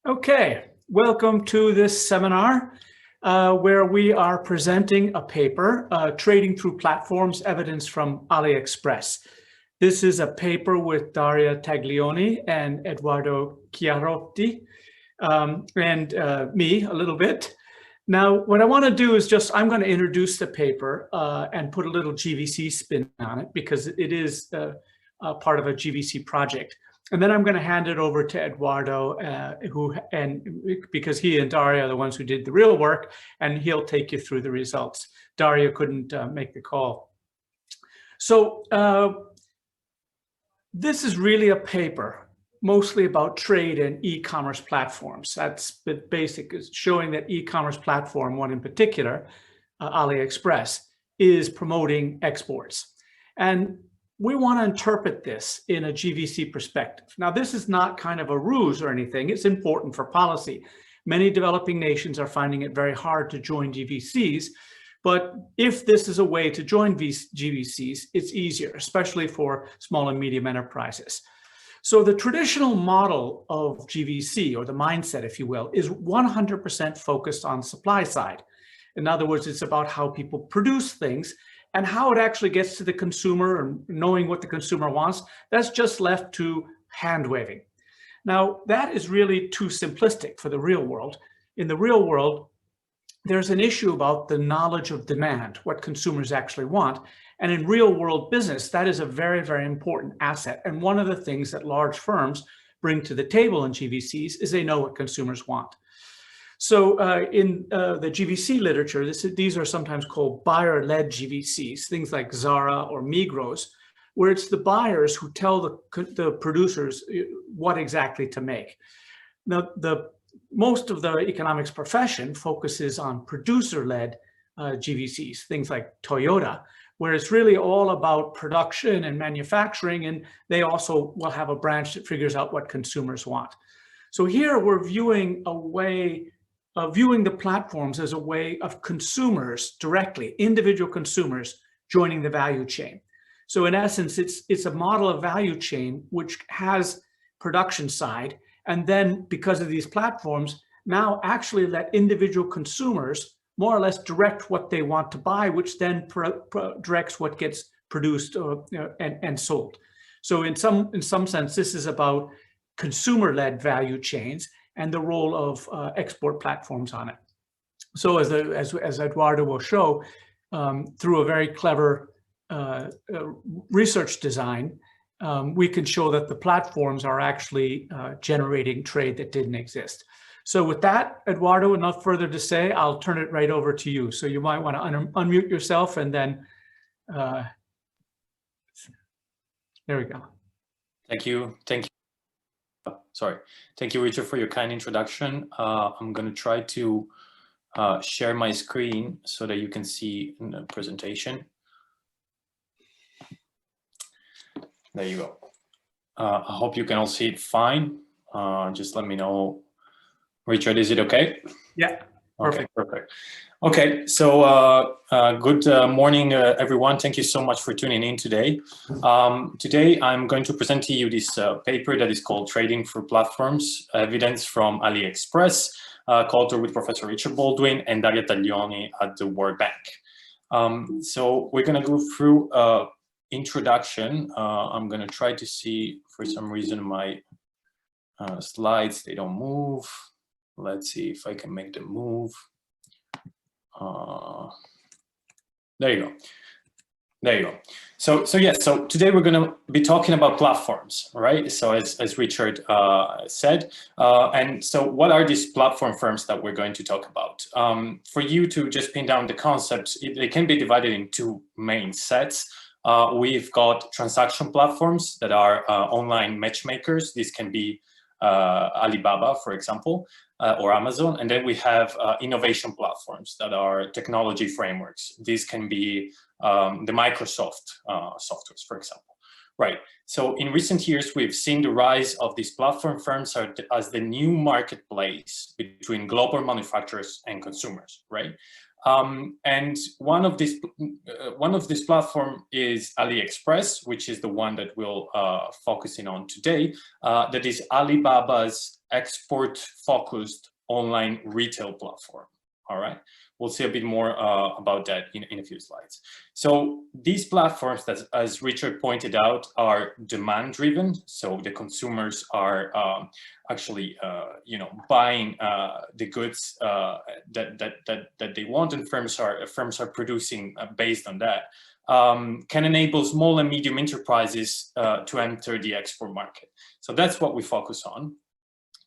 Okay, welcome to this seminar where we are presenting a paper, Trading Through Platforms, Evidence from AliExpress. This is a paper with Daria Taglioni and Edoardo Chiarotti and me a little bit. Now, what I want to do is I'm going to introduce the paper and put a little GVC spin on it because it is part of a GVC project. And then I'm going to hand it over to Edoardo, because he and Daria are the ones who did the real work, and he'll take you through the results. Daria couldn't make the call. So this is really a paper mostly about trade and e-commerce platforms. That's the basic, is showing that e-commerce platform, one in particular, AliExpress, is promoting exports. And we want to interpret this in a GVC perspective. Now, this is not kind of a ruse or anything. It's important for policy. Many developing nations are finding it very hard to join GVCs, but if this is a way to join GVCs, it's easier, especially for small and medium enterprises. So the traditional model of GVC, or the mindset, if you will, is 100% focused on supply side. In other words, it's about how people produce things, and how it actually gets to the consumer and knowing what the consumer wants, that's just left to hand waving. Now, that is really too simplistic for the real world. In the real world, there's an issue about the knowledge of demand, what consumers actually want. And in real world business, that is a very, very important asset. And one of the things that large firms bring to the table in GVCs is they know what consumers want. So in the GVC literature, these are sometimes called buyer-led GVCs, things like Zara or Migros, where it's the buyers who tell the producers what exactly to make. Now, most of the economics profession focuses on producer-led GVCs, things like Toyota, where it's really all about production and manufacturing, and they also will have a branch that figures out what consumers want. So here we're viewing the platforms as a way of consumers directly, individual consumers joining the value chain. So in essence, it's a model of value chain which has production side, and then because of these platforms, now actually let individual consumers more or less direct what they want to buy, which then directs what gets produced and sold. So in some sense, this is about consumer-led value chains and the role of export platforms on it. So as Edoardo will show, through a very clever research design, we can show that the platforms are actually generating trade that didn't exist. So with that, Edoardo, enough further to say, I'll turn it right over to you. So you might want to unmute yourself, and then there we go. Thank you. Thank you, Richard, for your kind introduction. I'm going to try to share my screen so that you can see in the presentation. There you go. I hope you can all see it fine. Just let me know. Richard, is it okay? Yeah, perfect. Okay, perfect. Okay, so good morning, everyone. Thank you so much for tuning in today. Today, I'm going to present to you this paper that is called Trading Through Platforms, Evidence from AliExpress, co-authored with Professor Richard Baldwin and Daria Taglioni at the World Bank. So we're going to go through introduction. I'm going to try to see, for some reason, my slides, they don't move. Let's see if I can make them move. There you go. There you go. So today we're going to be talking about platforms, right? So as Richard said, and so what are these platform firms that we're going to talk about? For you to just pin down the concepts, they can be divided in two main sets. We've got transaction platforms that are online matchmakers. This can be AliBaba, for example, or Amazon. And then we have innovation platforms that are technology frameworks. These can be the Microsoft softwares, for example. Right. So in recent years, we've seen the rise of these platform firms as the new marketplace between global manufacturers and consumers, right? And one of this platform is AliExpress, which is the one that we'll focusing on today. That is AliBaba's export-focused online retail platform. All right, we'll see a bit more about that in a few slides. So these platforms, that, as Richard pointed out, are demand-driven. So the consumers are actually, buying the goods that they want, and firms are producing based on that. Can enable small and medium enterprises to enter the export market. So that's what we focus on.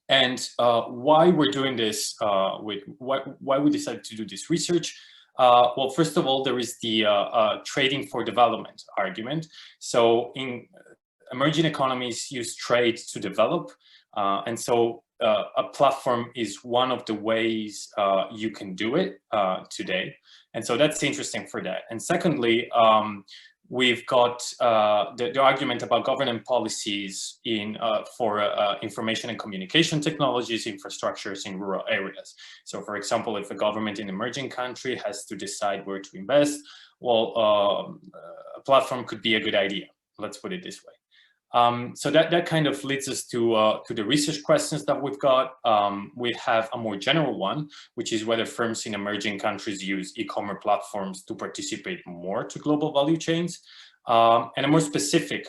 And why we're doing this, why we decided to do this research. Well, first of all, there is the trading for development argument. So in emerging economies use trade to develop. And so a platform is one of the ways you can do it today. And so that's interesting for that. And secondly, we've got the argument about government policies for information and communication technologies, infrastructures in rural areas. So for example, if a government in an emerging country has to decide where to invest, well, a platform could be a good idea. Let's put it this way. So that kind of leads us to the research questions that we've got. We have a more general one, which is whether firms in emerging countries use e-commerce platforms to participate more to global value chains, and a more specific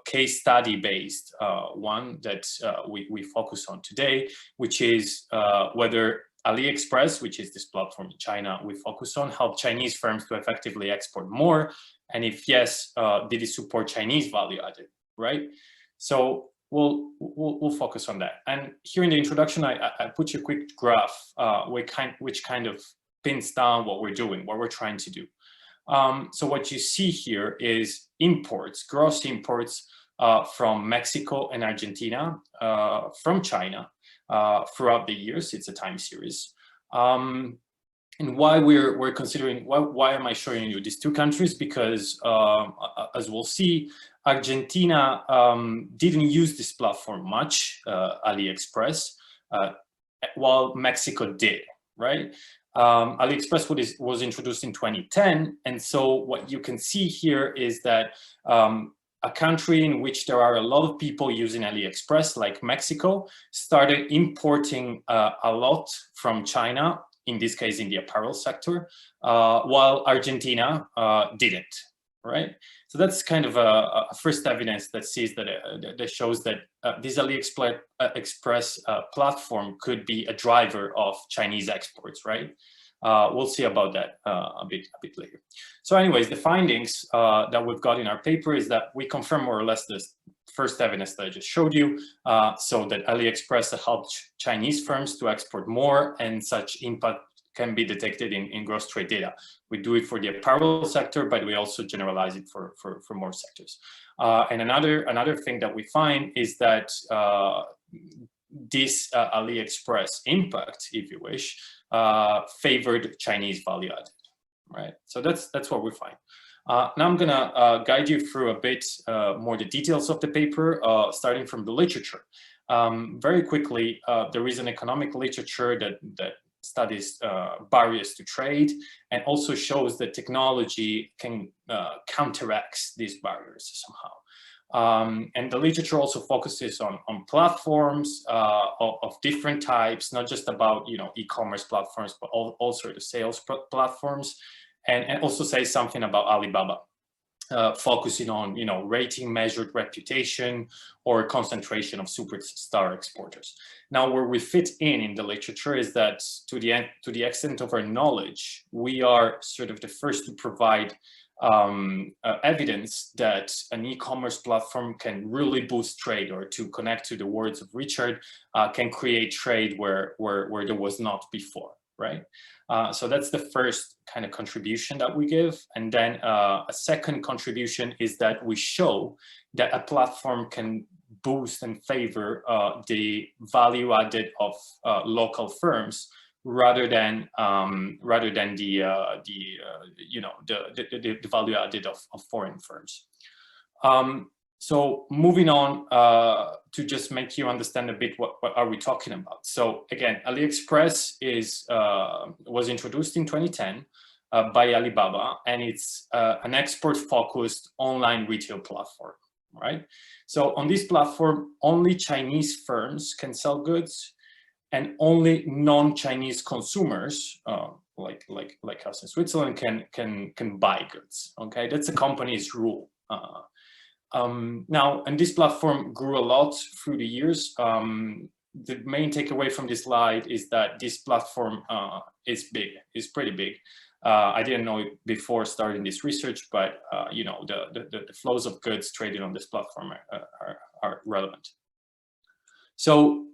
case study based one that we focus on today, which is whether AliExpress, which is this platform in China we focus on, help Chinese firms to effectively export more? And if yes, did it support Chinese value added, right? So we'll focus on that. And here in the introduction, I put you a quick graph which kind of pins down what we're doing, what we're trying to do. So what you see here is imports, gross imports from Mexico and Argentina, from China, throughout the years. It's a time series. And why we're considering, why am I showing you these two countries? Because as we'll see, Argentina didn't use this platform much, AliExpress, while Mexico did, right? AliExpress was introduced in 2010. And so what you can see here is that a country in which there are a lot of people using AliExpress, like Mexico, started importing a lot from China, in this case in the apparel sector, while Argentina didn't, right? So that's kind of a first evidence that sees that shows that this AliExpress platform could be a driver of Chinese exports, right? We'll see about that a bit later. So anyways, the findings that we've got in our paper is that we confirm more or less this first evidence that I just showed you, so that AliExpress helped Chinese firms to export more, and such impact can be detected in gross trade data. We do it for the apparel sector, but we also generalize it for more sectors. And another thing that we find is that this AliExpress impact, if you wish, favored Chinese value added, right? So that's what we find. Now I'm gonna guide you through a bit more the details of the paper, starting from the literature. Very quickly, there is an economic literature that studies barriers to trade, and also shows that technology can counteract these barriers somehow. And the literature also focuses on platforms of different types, not just about e-commerce platforms, but all sort of sales platforms, and also says something about AliBaba, focusing on rating measured reputation or concentration of superstar exporters. Now, where we fit in the literature is that to the extent of our knowledge, we are sort of the first to provide evidence that an e-commerce platform can really boost trade, or, to connect to the words of Richard, can create trade where there was not before, right? So that's the first kind of contribution that we give. And then a second contribution is that we show that a platform can boost and favor the value added of local firms, rather than the value added of foreign firms. So moving on to just make you understand a bit what are we talking about. So again, AliExpress was introduced in 2010 by Alibaba, and it's an export-focused online retail platform, right? So on this platform, only Chinese firms can sell goods, and only non-Chinese consumers, like us in Switzerland, can buy goods. Okay, that's the company's rule. Now, and this platform grew a lot through the years. The main takeaway from this slide is that this platform is big, is pretty big. I didn't know it before starting this research, but you know, the flows of goods traded on this platform are relevant. So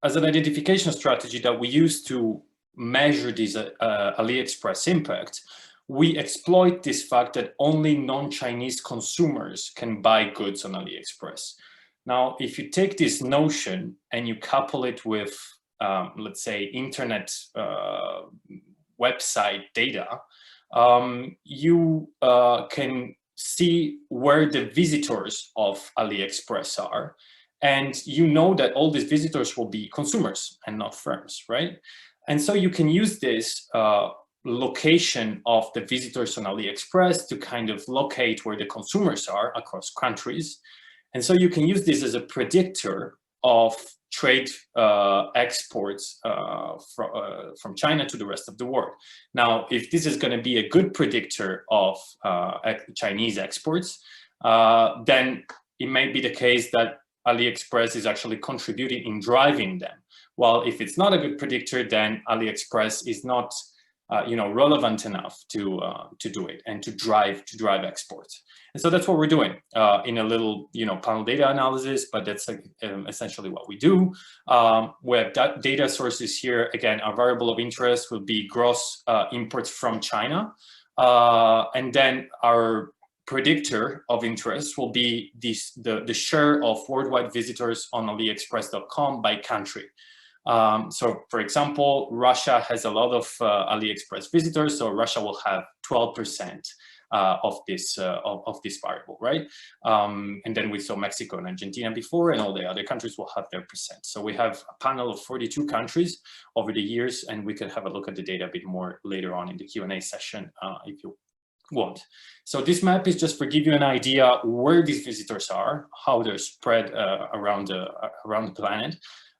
as an identification strategy that we use to measure this AliExpress impact, we exploit this fact that only non-Chinese consumers can buy goods on AliExpress. Now, if you take this notion and you couple it with, let's say, internet website data, you can see where the visitors of AliExpress are. And you know that all these visitors will be consumers and not firms, right? And so you can use this location of the visitors on AliExpress to kind of locate where the consumers are across countries. And so you can use this as a predictor of trade exports from China to the rest of the world. Now, if this is going to be a good predictor of Chinese exports, then it may be the case that AliExpress is actually contributing in driving them. While if it's not a good predictor, then AliExpress is not, you know, relevant enough to do it and to drive exports. And so that's what we're doing in a little, you know, panel data analysis. But that's essentially what we do. We have data sources here. Again, our variable of interest will be gross imports from China, and then our predictor of interest will be the share of worldwide visitors on AliExpress.com by country. So, for example, Russia has a lot of AliExpress visitors, so Russia will have 12% of this variable, right? And then we saw Mexico and Argentina before, and all the other countries will have their percent. So we have a panel of 42 countries over the years, and we can have a look at the data a bit more later on in the Q&A session if you want. So this map is just for give you an idea where these visitors are, how they're spread around the planet.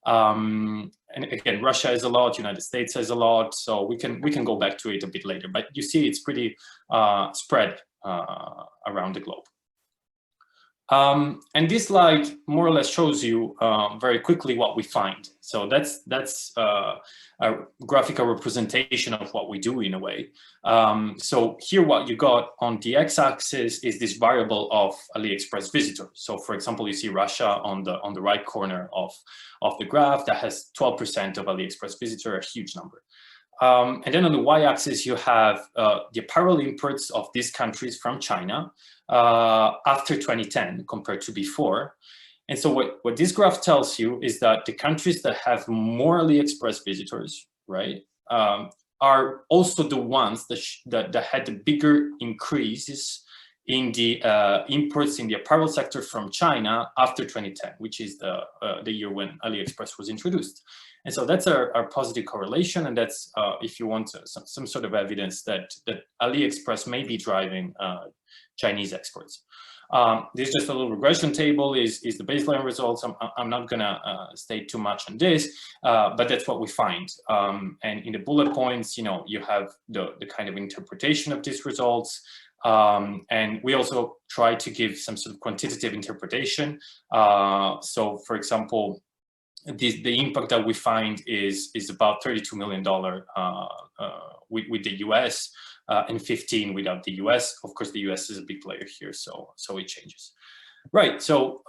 And again, Russia has a lot, United States has a lot, so we can go back to it a bit later. But you see, it's pretty spread around the globe. And this slide more or less shows you very quickly what we find. So that's a graphical representation of what we do in a way. So here what you got on the x-axis is this variable of AliExpress visitors. So for example, you see Russia on the right corner of the graph that has 12% of AliExpress visitor, a huge number. And then on the y-axis, you have the apparel imports of these countries from China after 2010 compared to before. And so what this graph tells you is that the countries that have more AliExpress visitors, right, are also the ones that had the bigger increases in the imports in the apparel sector from China after 2010, which is the year when AliExpress was introduced. And so that's our positive correlation, and that's, if you want, some sort of evidence that AliExpress may be driving Chinese exports. This is just a little regression table, is the baseline results. I'm not gonna stay too much on this, but that's what we find. And in the bullet points, you know, you have the kind of interpretation of these results. And we also try to give some sort of quantitative interpretation. So for example, the impact that we find is about $32 million with the US, and 15 without the US. Of course, the US is a big player here, so it changes. Right, so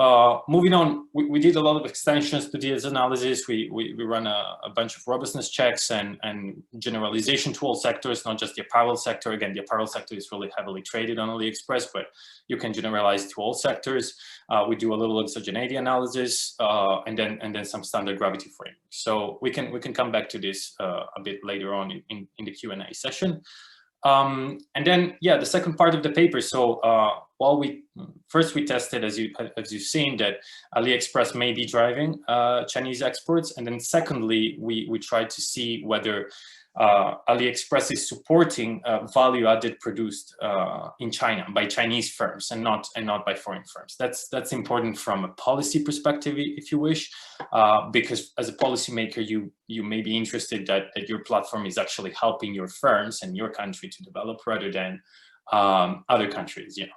moving on, we did a lot of extensions to this analysis. We run a bunch of robustness checks and generalization to all sectors, not just the apparel sector. Again, the apparel sector is really heavily traded on AliExpress, but you can generalize to all sectors. We do a little exogeneity analysis and then some standard gravity framework. So we can come back to this a bit later on in the Q&A session. And then, yeah, the second part of the paper. So while we tested, as you've seen, that AliExpress may be driving Chinese exports, and then secondly, we tried to see whether AliExpress is supporting value-added produced in China by Chinese firms and not by foreign firms. That's important from a policy perspective, if you wish, because as a policymaker, you may be interested that your platform is actually helping your firms and your country to develop rather than other countries, you know.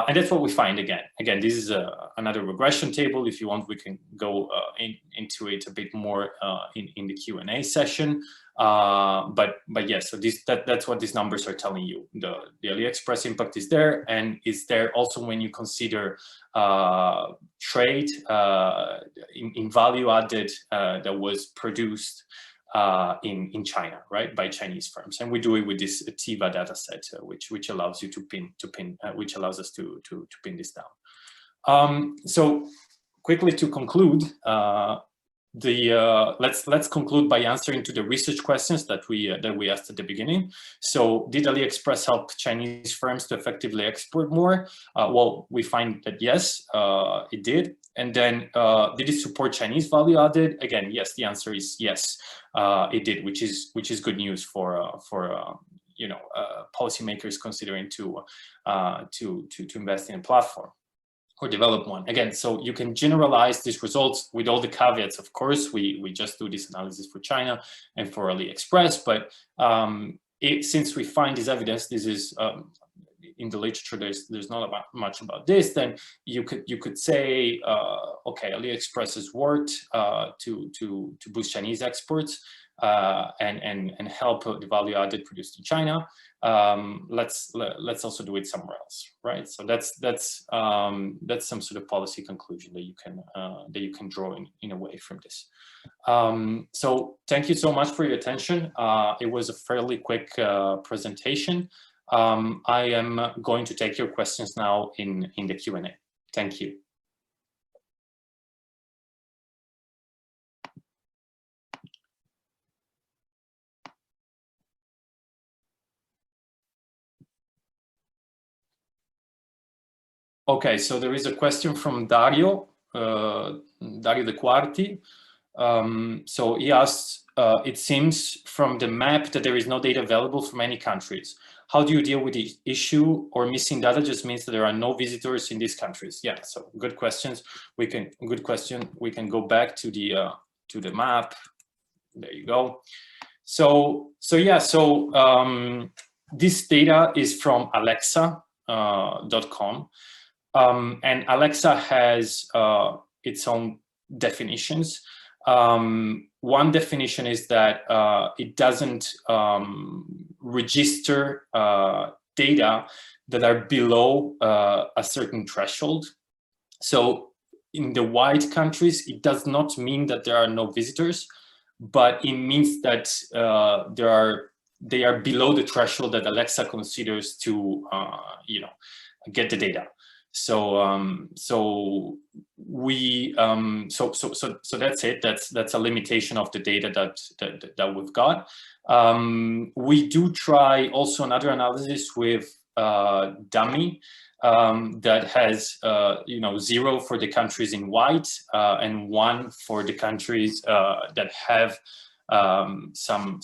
And that's what we find again. Again, this is another regression table. If you want, we can go into it a bit more in the Q&A session. But yes, so that's what these numbers are telling you. The AliExpress impact is there, and is there also when you consider trade in value added that was produced in China, right, by Chinese firms, and we do it with this TIVA data set, which allows you to pin, which allows us to pin this down. So quickly to conclude, let's conclude by answering to the research questions that we asked at the beginning. So did AliExpress help Chinese firms to effectively export more? Well, we find that yes, it did. And then did it support Chinese value added? Again, yes, the answer is yes, it did, which is good news for you know, policymakers considering to invest in a platform or develop one. Again, so you can generalize these results with all the caveats. Of course, we just do this analysis for China and for AliExpress, but since we find this evidence, this is in the literature, there's not much about this, then you could say, okay, AliExpress has worked to boost Chinese exports and help the value added produced in China. Let's also do it somewhere else, right? So that's some sort of policy conclusion that you can draw in a way from this. So thank you so much for your attention. It was a fairly quick presentation. I am going to take your questions now in the Q&A. Thank you. Okay, so there is a question from Dario De Quarti. So he asks, it seems from the map that there is no data available from any countries. How do you deal with the issue, or missing data just means that there are no visitors in these countries? Yeah, so good questions. Good question. We can go back to the map. There you go. So yeah, so this data is from Alexa.com. And Alexa has its own definitions. One definition is that it doesn't register data that are below a certain threshold. So in the white countries, it does not mean that there are no visitors, but it means that they are below the threshold that Alexa considers to you know, get the data. So so that's it. That's a limitation of the data that we've got. We do try also another analysis with dummy that has you know, 0 for the countries in white and 1 for the countries that have some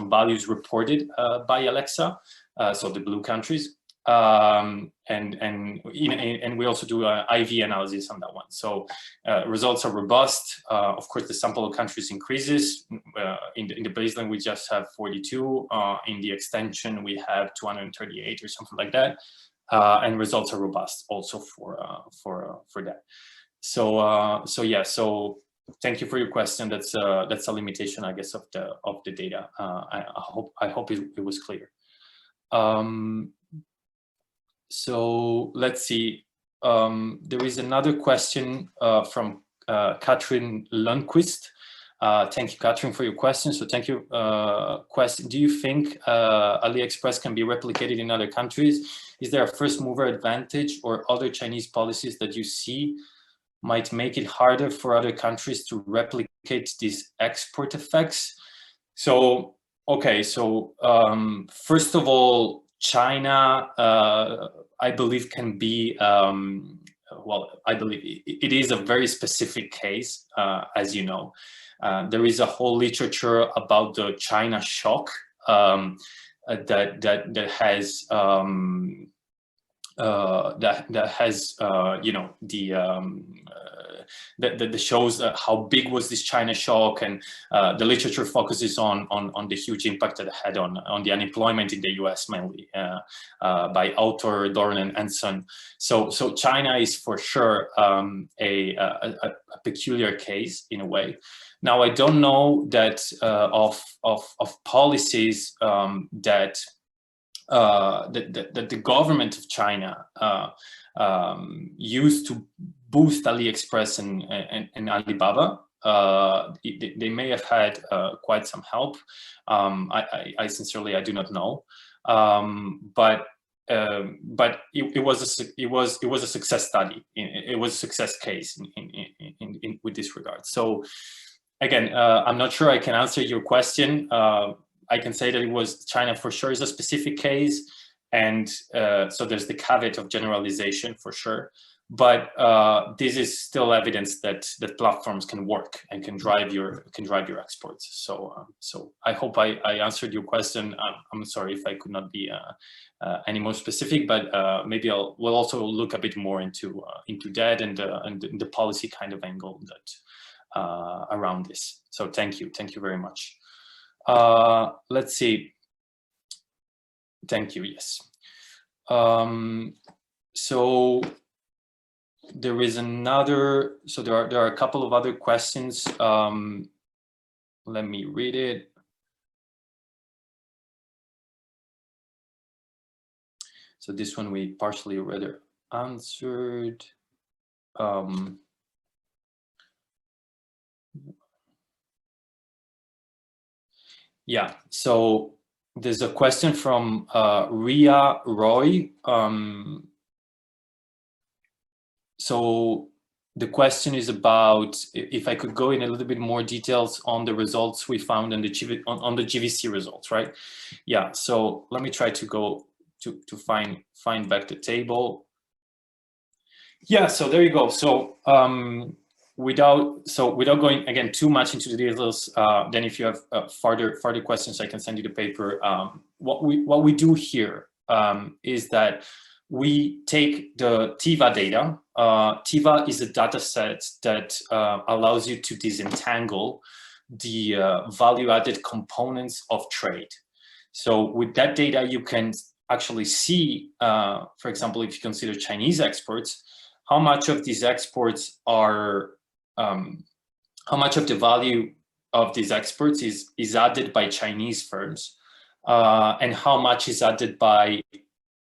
values reported by Alexa. So the blue countries. And we also do an IV analysis on that one. So results are robust. Of course, the sample of countries increases. In the baseline, we just have 42. In the extension, we have 238 or something like that. And results are robust also for that. So yeah. So thank you for your question. That's a limitation, I guess, of the data. I hope it was clear. So let's see. There is another question from Katrin Lundquist. Thank you, Katrin, for your question. So thank you. Question: do you think AliExpress can be replicated in other countries? Is there a first mover advantage or other Chinese policies that you see might make it harder for other countries to replicate these export effects? So Okay, so first of all, China, I believe, can be, well, I believe it is a very specific case, as you know. There is a whole literature about the China shock that has you know, that shows how big was this China shock, and the literature focuses on the huge impact that it had on the unemployment in the US, mainly by author Dorn and Son. So China is for sure a peculiar case in a way. Now, I don't know that of policies that the government of China used to boost AliExpress and AliBaba. They may have had quite some help. I sincerely, I do not know, but it was a success study. It was a success case in with this regard. So again, I'm not sure I can answer your question. I can say that it was China for sure is a specific case, and so there's the caveat of generalization for sure. But this is still evidence that platforms can work and can drive your exports. So so I hope I answered your question. I'm sorry if I could not be any more specific, but maybe we'll also look a bit more into that and the policy kind of angle that around this. So thank you very much. Let's see. Thank you. Yes. So there is another. So there are a couple of other questions. Let me read it. So this one we partially already answered. Yeah, so there's a question from Ria Roy. So the question is about if I could go in a little bit more details on the results we found on the GVC results, right? Yeah, so let me try to go to find back the table. Yeah, so there you go. So without going again too much into the details, then if you have further questions, I can send you the paper. What we do here is that we take the TIVA data. TIVA is a data set that allows you to disentangle the value-added components of trade. So with that data, you can actually see, for example, if you consider Chinese exports, how much of these exports are, how much of the value of these exports is added by Chinese firms, and how much is added by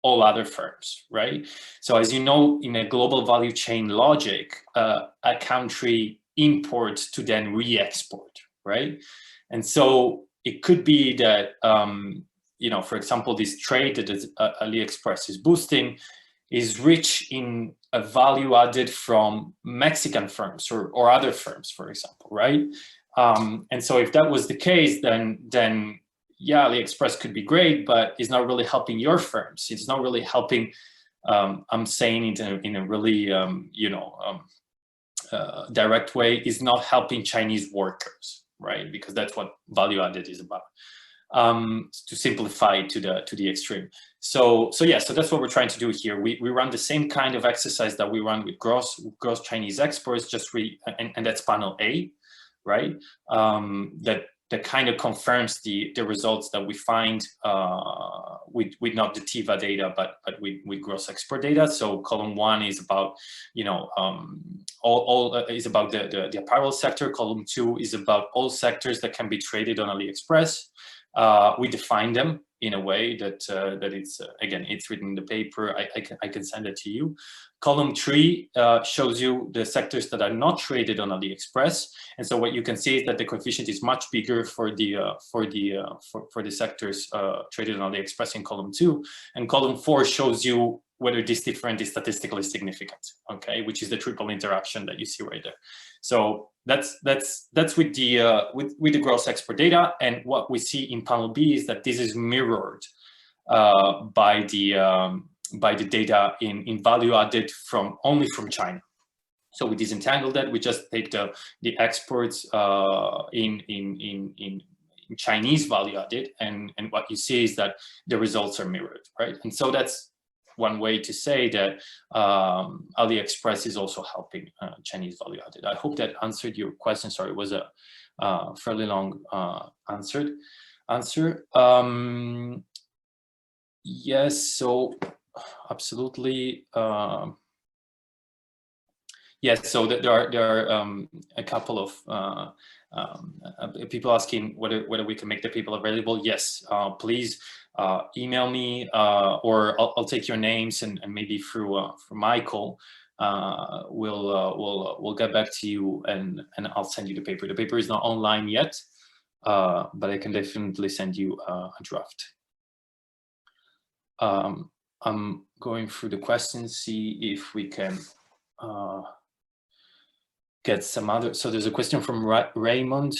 all other firms, right? So as you know, in a global value chain logic, a country imports to then re-export, right? And so it could be that, you know, for example, this trade that AliExpress is boosting is rich in a value added from Mexican firms or other firms, for example, right? And so if that was the case, then yeah, AliExpress could be great, but it's not really helping your firms. It's not really helping, I'm saying it in a really, you know, direct way, is not helping Chinese workers, right? Because that's what value added is about. To simplify it to the extreme. So yeah, so that's what we're trying to do here. We run the same kind of exercise that we run with gross Chinese exports, just and that's panel A, right? That kind of confirms the results that we find with not the TIVA data, but with gross export data. So column 1 is about, you know, all is about the apparel sector. Column 2 is about all sectors that can be traded on AliExpress. We define them in a way that it's again, it's written in the paper. I can send it to you. Column 3 shows you the sectors that are not traded on AliExpress, and so what you can see is that the coefficient is much bigger for the sectors traded on AliExpress in column 2, and column 4 shows you whether this difference is statistically significant. Okay, which is the triple interaction that you see right there. So that's with the with the gross export data, and what we see in panel B is that this is mirrored by the data in value added only from China. So we disentangle that. We just take the exports in Chinese value added, and what you see is that the results are mirrored, right? And so that's one way to say that AliExpress is also helping Chinese value added. I hope that answered your question. Sorry, it was a fairly long answer. Yes, so absolutely. Yes, so there are a couple of people asking whether we can make the people available. Yes, please email me, or I'll take your names, and maybe through Michael, we'll get back to you, and I'll send you the paper. The paper is not online yet, but I can definitely send you a draft. I'm going through the questions, see if we can get some other. So there's a question from Raymond,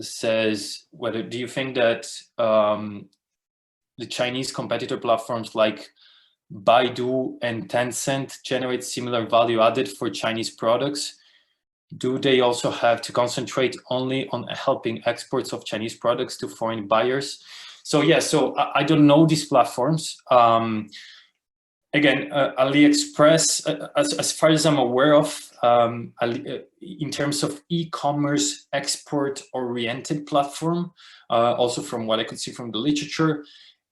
says, do you think that the Chinese competitor platforms like Baidu and Tencent generate similar value added for Chinese products? Do they also have to concentrate only on helping exports of Chinese products to foreign buyers? So yeah, so I don't know these platforms. Again, AliExpress, as far as I'm aware of, in terms of e-commerce export-oriented platform, also from what I could see from the literature,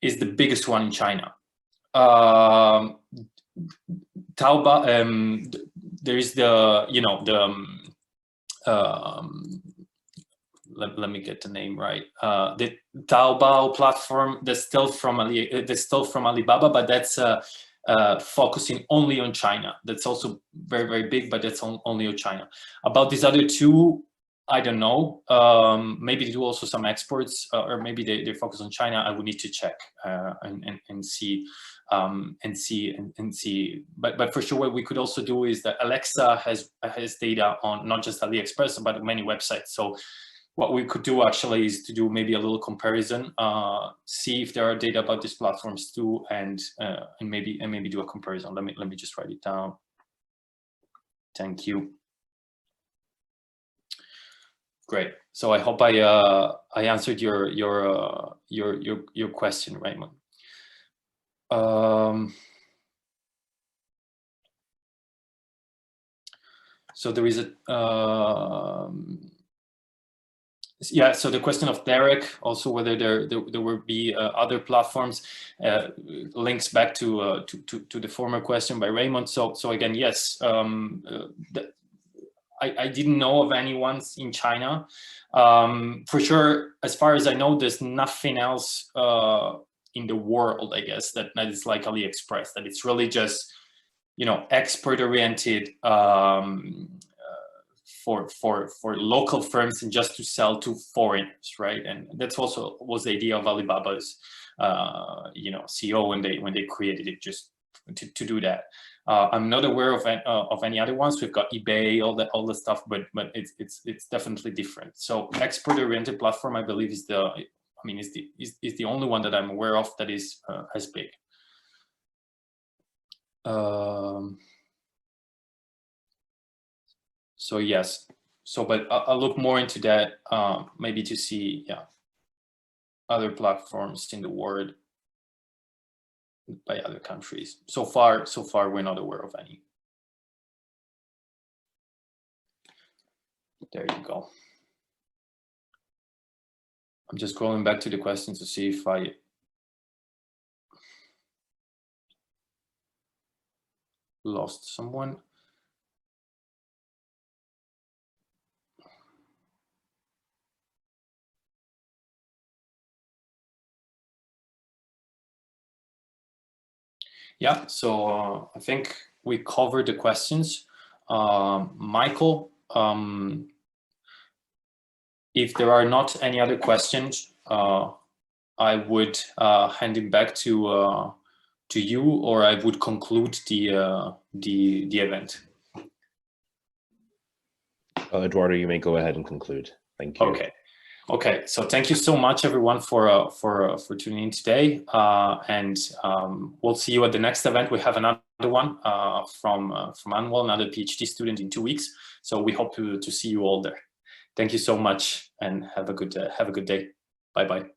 is the biggest one in China. Taobao, there is the, let me get the name right. The Taobao platform that's still from AliBaba, but that's focusing only on China. That's also very, very big, but that's only on China. About these other two, I don't know. Maybe they do also some exports, or maybe they focus on China. I would need to check and see. But for sure, what we could also do is that Alexa has data on not just AliExpress, but many websites. So what we could do actually is to do maybe a little comparison, see if there are data about these platforms too, and maybe do a comparison. Let me just write it down. Thank you. Great. So I hope I answered your question, Raymond. So there is a yeah. So the question of Derek, also whether there will be other platforms, links back to the former question by Raymond. So again, yes. I didn't know of anyone in China. For sure, as far as I know, there's nothing else in the world, I guess, that is like AliExpress, that it's really just, export-oriented for local firms and just to sell to foreigners, right? And that's also was the idea of AliBaba's, CEO when they created it, just to do that. I'm not aware of any other ones. We've got eBay, all the stuff, but it's definitely different. So export-oriented platform, I believe, is the only one that I'm aware of that is as big. So yes. So, but I'll look more into that, maybe to see, other platforms in the world by other countries. So far, we're not aware of any. There you go. I'm just going back to the questions to see if I lost someone. Yeah, so I think we covered the questions. Michael, if there are not any other questions, I would hand it back to you, or I would conclude the event. Edoardo, you may go ahead and conclude. Thank you. Okay. Okay, so thank you so much, everyone, for tuning in today, and we'll see you at the next event. We have another one from Anwar, another PhD student, in 2 weeks. So we hope to see you all there. Thank you so much, and have a good day. Bye bye.